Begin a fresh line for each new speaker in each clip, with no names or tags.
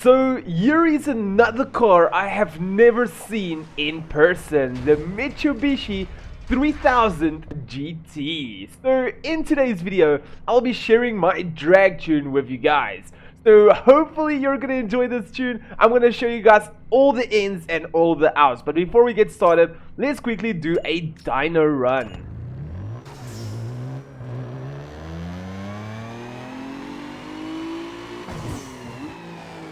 So here is another car I have never seen in person, the Mitsubishi 3000GT. So in today's video, I'll be sharing my drag tune with you guys. So hopefully you're gonna enjoy this tune. I'm gonna show you guys all the ins and all the outs. But before we get started, let's quickly do a dyno run.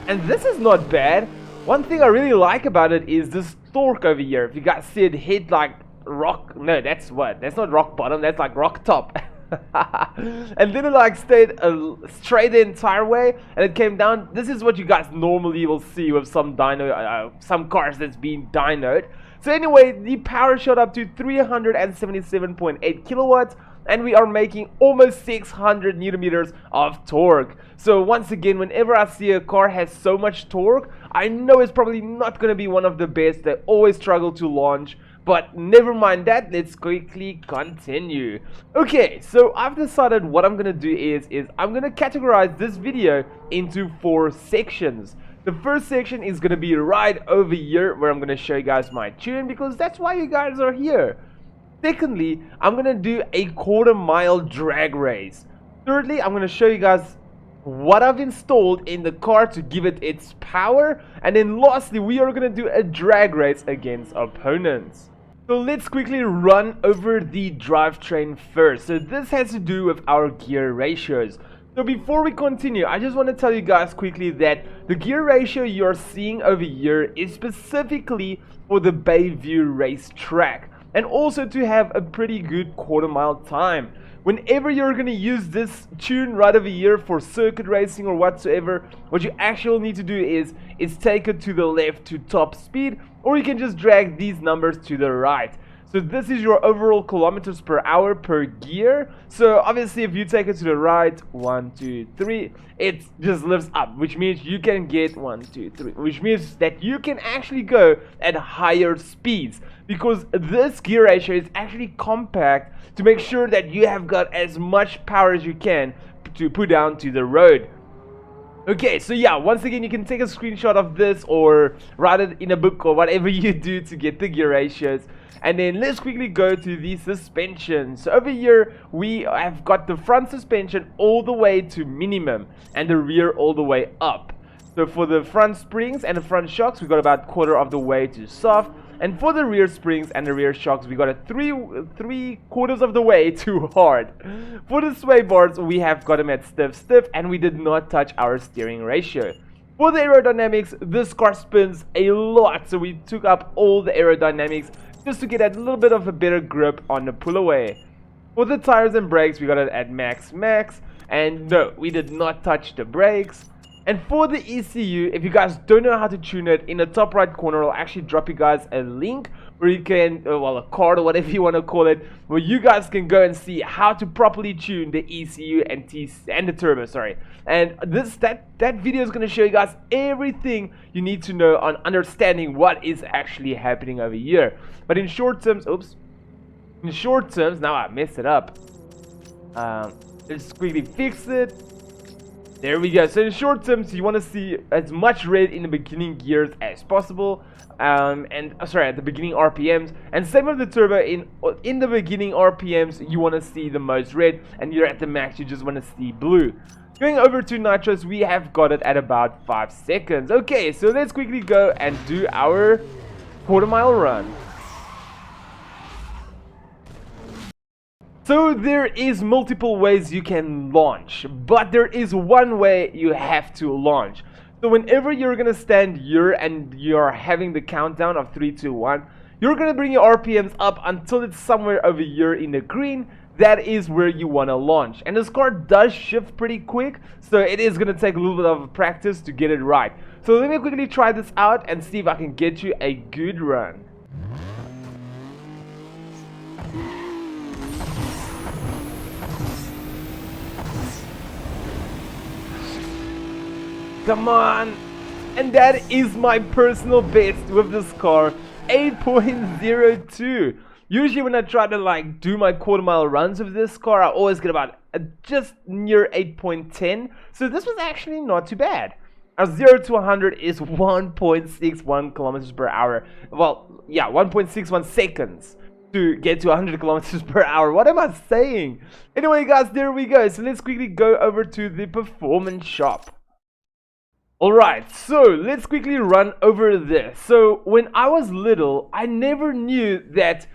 And this is not bad. One thing I really like about it is this torque over here. If you guys see it hit like rock, no, that's not rock bottom, that's like rock top. And then it like stayed straight the entire way and it came down. This is what you guys normally will see with some dyno, some cars that's being dynoed. So anyway, the power shot up to 377.8 kilowatts. And we are making almost 600 newton meters of torque. So once again, whenever I see a car has so much torque, I know it's probably not going to be one of the best. They always struggle to launch. But never mind that, let's quickly continue. Okay, so I've decided what I'm going to do is I'm going to categorize this video into 4 sections. The first section is going to be right over here where I'm going to show you guys my tune because that's why you guys are here. Secondly, I'm going to do a quarter-mile drag race. Thirdly, I'm going to show you guys what I've installed in the car to give it its power. And then lastly, we are going to do a drag race against opponents. So let's quickly run over the drivetrain first. So this has to do with our gear ratios. So before we continue, I just want to tell you guys quickly that the gear ratio you're seeing over here is specifically for the Bayview racetrack. And also to have a pretty good quarter-mile time. Whenever you're going to use this tune right over here for circuit racing or whatsoever, what you actually need to do is take it to the left to top speed, or you can just drag these numbers to the right. So this is your overall kilometers per hour per gear. So obviously if you take it to the right, 1, 2, 3, it just lifts up, which means you can get 1, 2, 3, which means that you can actually go at higher speeds because this gear ratio is actually compact to make sure that you have got as much power as you can to put down to the road. Okay, so yeah, once again, you can take a screenshot of this or write it in a book or whatever you do to get the gear ratios. And then let's quickly go to the suspension. So over here, we have got the front suspension all the way to minimum and the rear all the way up. So for the front springs and the front shocks, we got about quarter of the way to soft. And for the rear springs and the rear shocks, we got a three quarters of the way to hard. For the sway bars, we have got them at stiff, and we did not touch our steering ratio. For the aerodynamics, this car spins a lot, so we took up all the aerodynamics just to get a little bit of a better grip on the pull away. For the tires and brakes, we got it at max, and no, we did not touch the brakes. And for the ECU, if you guys don't know how to tune it, in the top right corner, I'll actually drop you guys a link where you can, well, a card or whatever you want to call it, where you guys can go and see how to properly tune the ECU and the turbo, sorry. And that video is going to show you guys everything you need to know on understanding what is actually happening over here. But in short terms, now I messed it up. Let's quickly fix it. There we go. So in short terms, you want to see as much red in the beginning gears as possible, at the beginning RPMs, and same with the turbo. In the beginning RPMs, you want to see the most red, and you're at the max, you just want to see blue. Going over to nitros, we have got it at about 5 seconds. Okay, so let's quickly go and do our quarter-mile run. So there is multiple ways you can launch, but there is one way you have to launch. So whenever you're gonna stand here and you're having the countdown of 3, 2, 1, you're gonna bring your RPMs up until it's somewhere over here in the green. That is where you wanna launch. And this car does shift pretty quick, so it is gonna take a little bit of practice to get it right. So let me quickly try this out and see if I can get you a good run. Come on! And that is my personal best with this car, 8.02. Usually when I try to like do my quarter-mile runs with this car, I always get about just near 8.10. So this was actually not too bad. Our 0 to 100 is 1.61 kilometers per hour. Well, yeah, 1.61 seconds to get to 100 kilometers per hour. What am I saying? Anyway, guys, there we go. So let's quickly go over to the performance shop. Alright, so let's quickly run over this. So when I was little, I never knew that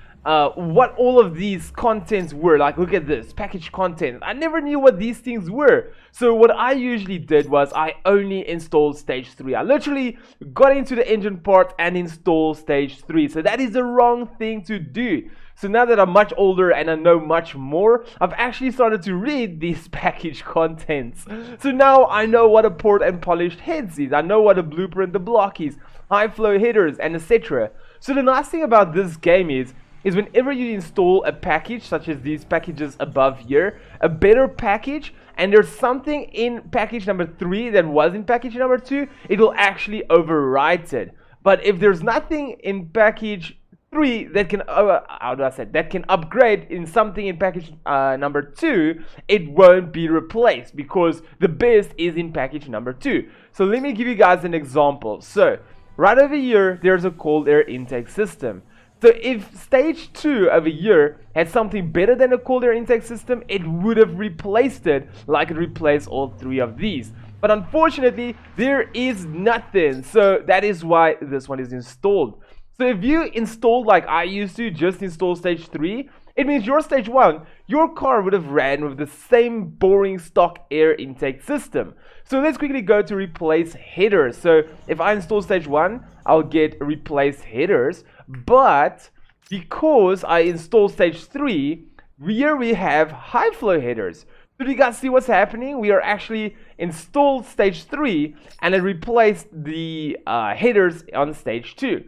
what all of these contents were. Like, look at this, package content. I never knew what these things were. So what I usually did was I only installed stage 3. I literally got into the engine part and installed stage 3. So that is the wrong thing to do. So now that I'm much older and I know much more, I've actually started to read these package contents. So now I know what a port and polished heads is. I know what a blueprint the block is, high flow headers, and etc. So the nice thing about this game is whenever you install a package, such as these packages above here, a better package, and there's something in package number 3 that was in package number 2, it will actually overwrite it. But if there's nothing in package 3 that can that can upgrade in something in package number 2, it won't be replaced because the best is in package number 2. So let me give you guys an example. So right over here, there's a cold air intake system. So if stage 2 over here had something better than a cold air intake system, it would have replaced it like it replaced all 3 of these. But unfortunately, there is nothing. So that is why this one is installed. So if you installed like I used to, just install stage 3, it means your stage 1, your car would have ran with the same boring stock air intake system. So let's quickly go to replace headers. So if I install stage 1, I'll get replace headers. But because I installed stage 3, here we have high flow headers. So do you guys see what's happening? We are actually installed stage 3 and it replaced the headers on stage 2.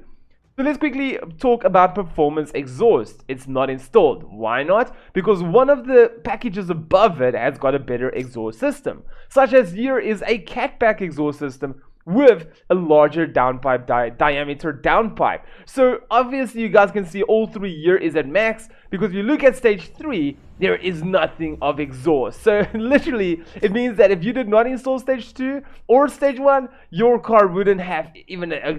So let's quickly talk about performance exhaust. It's not installed. Why not? Because one of the packages above it has got a better exhaust system. Such as here is a catback exhaust system with a larger downpipe diameter downpipe. So obviously you guys can see all 3 here is at max, because if you look at stage 3, there is nothing of exhaust. So literally it means that if you did not install stage 2 or stage 1, your car wouldn't have even a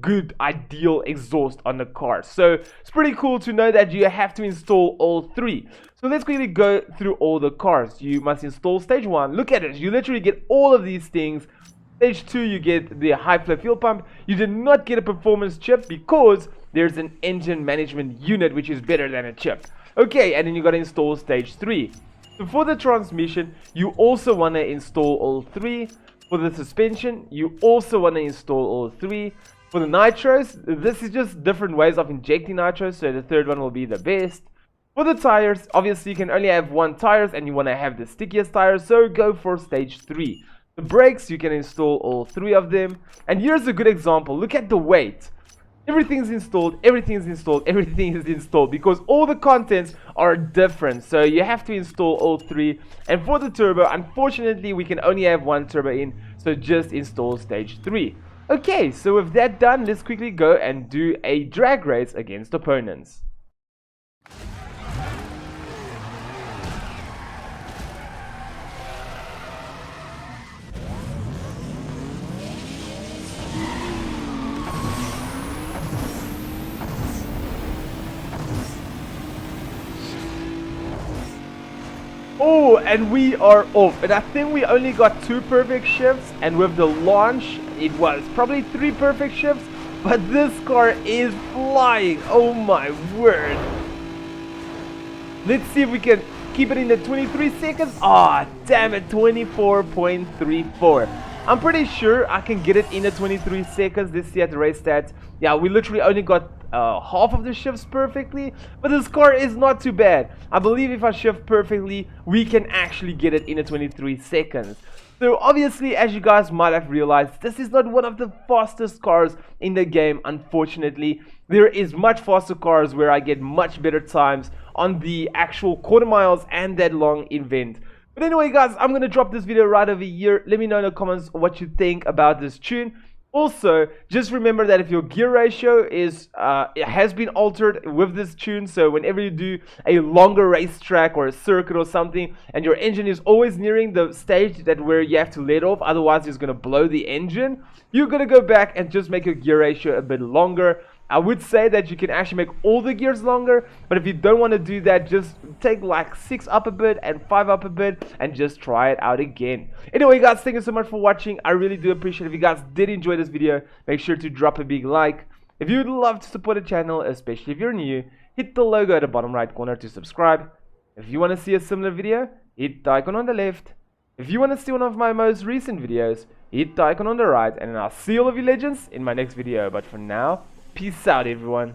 good ideal exhaust on the car. So it's pretty cool to know that you have to install all 3. So let's quickly go through all the cars. You must install stage 1. Look at it, you literally get all of these things. Stage 2, you get the high flow fuel pump. You did not get a performance chip because there's an engine management unit which is better than a chip. Okay, and then you got to install stage 3. So for the transmission, you also want to install all 3. For the suspension, you also want to install all 3. For the nitros, this is just different ways of injecting nitros, so the third one will be the best. For the tires, obviously you can only have 1 tires and you want to have the stickiest tires, so go for stage 3. The brakes, you can install all 3 of them. And here's a good example. Look at the weight. Everything's installed, everything's installed, everything is installed because all the contents are different. So you have to install all 3. And for the turbo, unfortunately, we can only have 1 turbo in. So just install stage 3. Okay, so with that done, let's quickly go and do a drag race against opponents. Oh, and we are off. And I think we only got 2 perfect shifts. And with the launch, it was probably 3 perfect shifts. But this car is flying. Oh my word. Let's see if we can keep it in the 23 seconds. Ah, damn it, 24.34. I'm pretty sure I can get it in the 23 seconds. Let's see at the race stats. Yeah, we literally only got half of the shifts perfectly, but this car is not too bad. I believe if I shift perfectly, we can actually get it in the 23 seconds. So obviously, as you guys might have realized, this is not one of the fastest cars in the game, unfortunately. There is much faster cars where I get much better times on the actual quarter miles and that long event. But anyway guys, I'm gonna drop this video right over here. Let me know in the comments what you think about this tune. Also, just remember that if your gear ratio is it has been altered with this tune, so whenever you do a longer racetrack or a circuit or something, and your engine is always nearing the stage that where you have to let off, otherwise it's gonna blow the engine, you're gonna go back and just make your gear ratio a bit longer. I would say that you can actually make all the gears longer, but if you don't want to do that, just take like 6 up a bit and 5 up a bit and just try it out again. Anyway guys, thank you so much for watching. I really do appreciate it. If you guys did enjoy this video, make sure to drop a big like. If you would love to support the channel, especially if you're new, hit the logo at the bottom right corner to subscribe. If you want to see a similar video, hit the icon on the left. If you want to see one of my most recent videos, hit the icon on the right, and I'll see all of you legends in my next video. But for now, peace out, everyone.